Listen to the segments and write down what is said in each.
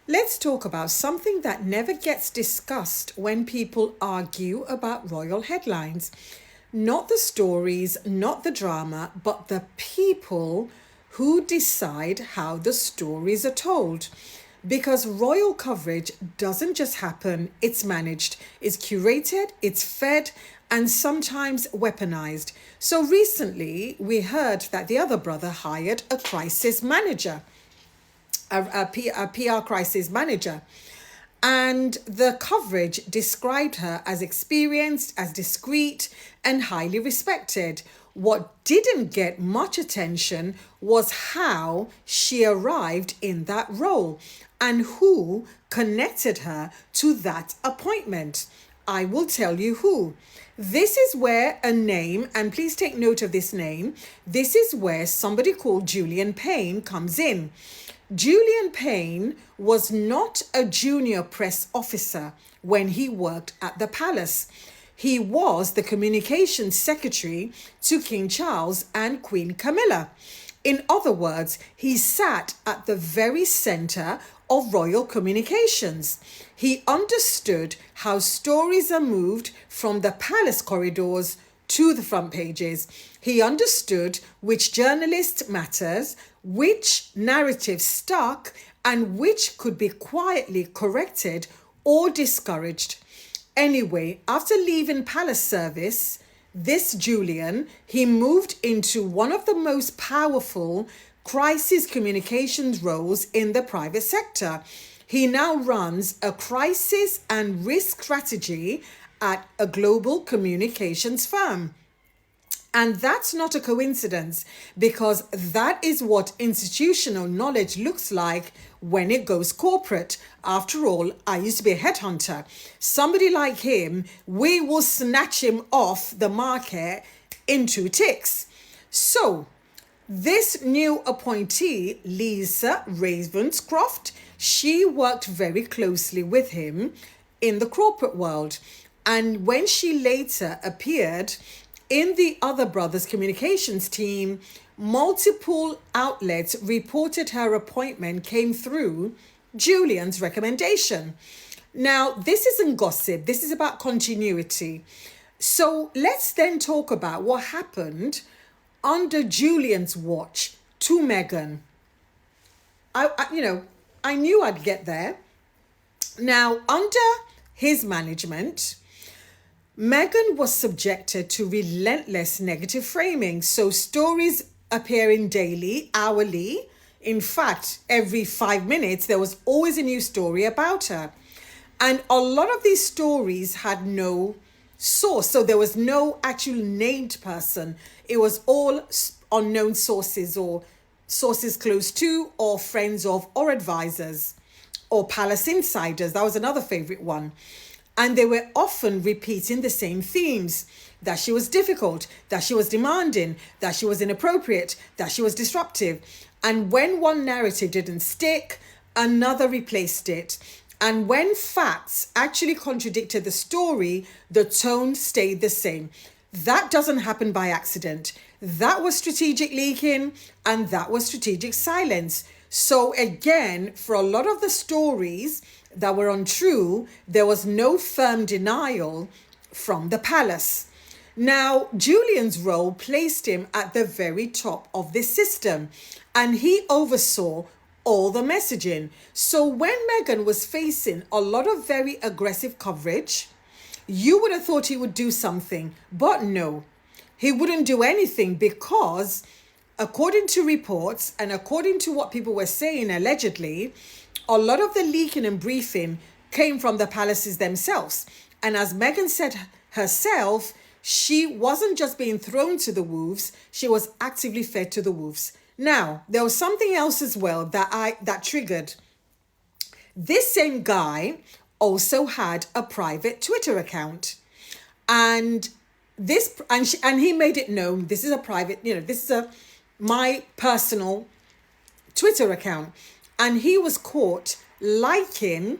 Let's talk about something that never gets discussed when people argue about royal headlines. Not the stories, not the drama, but the people who decide how the stories are told. Because royal coverage doesn't just happen, it's managed, it's curated, it's fed, and sometimes weaponized. So recently, we heard that the other brother hired a crisis manager, a PR crisis manager. And the coverage described her as experienced, as discreet, and highly respected. What didn't get much attention was how she arrived in that role and who connected her to that appointment. I will tell you who. This is where a name, and please take note of this name, this is where somebody called Julian Payne comes in. Julian Payne was not a junior press officer when he worked at the palace. He was the communications secretary to King Charles and Queen Camilla. In other words, he sat at the very center of royal communications. He understood how stories are moved from the palace corridors to the front pages. He understood which journalist matters, which narrative stuck, and which could be quietly corrected or discouraged. Anyway, after leaving palace service, this Julian, he moved into one of the most powerful crisis communications roles in the private sector. He now runs a crisis and risk strategy at a global communications firm. And that's not a coincidence because that is what institutional knowledge looks like when it goes corporate. After all, I used to be a headhunter. Somebody like him, we will snatch him off the market in 2 ticks. So, this new appointee, Lisa Ravenscroft, she worked very closely with him in the corporate world. And when she later appeared in the other brothers' communications team, multiple outlets reported her appointment came through Julian's recommendation. Now, this isn't gossip, this is about continuity. So let's then talk about what happened under Julian's watch to Meghan. I knew I'd get there. Now, under his management, Meghan was subjected to relentless negative framing. So stories appearing daily, hourly. In fact, every 5 minutes, there was always a new story about her. And a lot of these stories had no source. So there was no actual named person. It was all unknown sources or sources close to or friends of or advisors or palace insiders. That was another favorite one. And they were often repeating the same themes: that she was difficult, that she was demanding, that she was inappropriate, that she was disruptive. And when one narrative didn't stick, another replaced it. And when facts actually contradicted the story, the tone stayed the same. That doesn't happen by accident. That was strategic leaking, and that was strategic silence. So again, for a lot of the stories that were untrue, there was no firm denial from the palace. Now, Julian's role placed him at the very top of this system, and he oversaw all the messaging. So when Meghan was facing a lot of very aggressive coverage, you would have thought he would do something, but no, he wouldn't do anything because, according to reports and according to what people were saying allegedly, a lot of the leaking and briefing came from the palaces themselves. And as Meghan said herself, she wasn't just being thrown to the wolves, she was actively fed to the wolves. Now, there was something else as well that triggered. This same guy also had a private Twitter account. And he made it known, this is a private, this is my personal Twitter account. And he was caught liking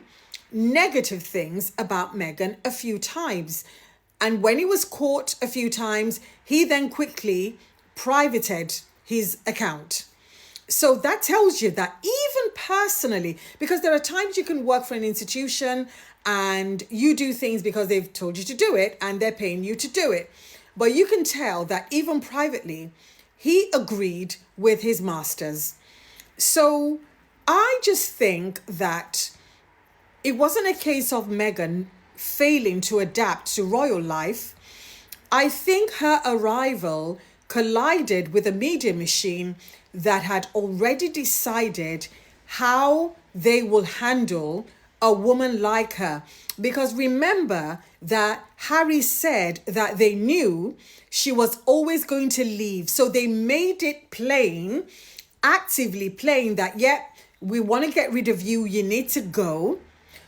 negative things about Meghan a few times. And when he was caught a few times, he then quickly privated his account. So that tells you that even personally, because there are times you can work for an institution and you do things because they've told you to do it and they're paying you to do it. But you can tell that even privately, he agreed with his masters. So I just think that it wasn't a case of Meghan failing to adapt to royal life. I think her arrival collided with a media machine that had already decided how they will handle a woman like her. Because remember that Harry said that they knew she was always going to leave. So they made it plain, actively plain, that, yeah, we want to get rid of you, you need to go.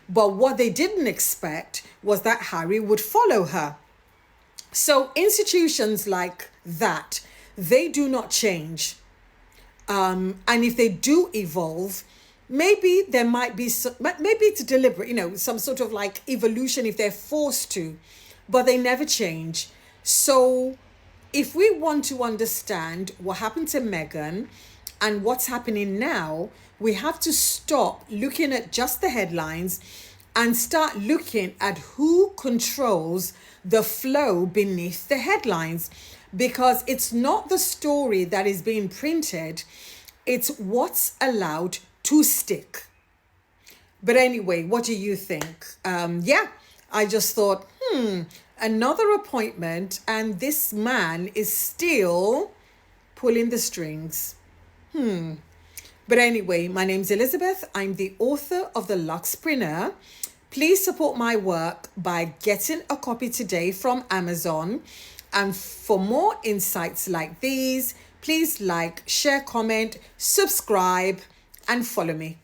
But what they didn't expect was that Harry would follow her. So institutions like that, they do not change. And if they do evolve, maybe there might be, maybe it's deliberate, some sort of like evolution if they're forced to, but they never change. So if we want to understand what happened to Meghan and what's happening now, we have to stop looking at just the headlines and start looking at who controls the flow beneath the headlines. Because it's not the story that is being printed, it's what's allowed to stick. But anyway, what do you think? I just thought, another appointment and this man is still pulling the strings. But anyway, my name's Elizabeth. I'm the author of The Luxpreneur. Please support my work by getting a copy today from Amazon. And for more insights like these, please like, share, comment, subscribe, and follow me.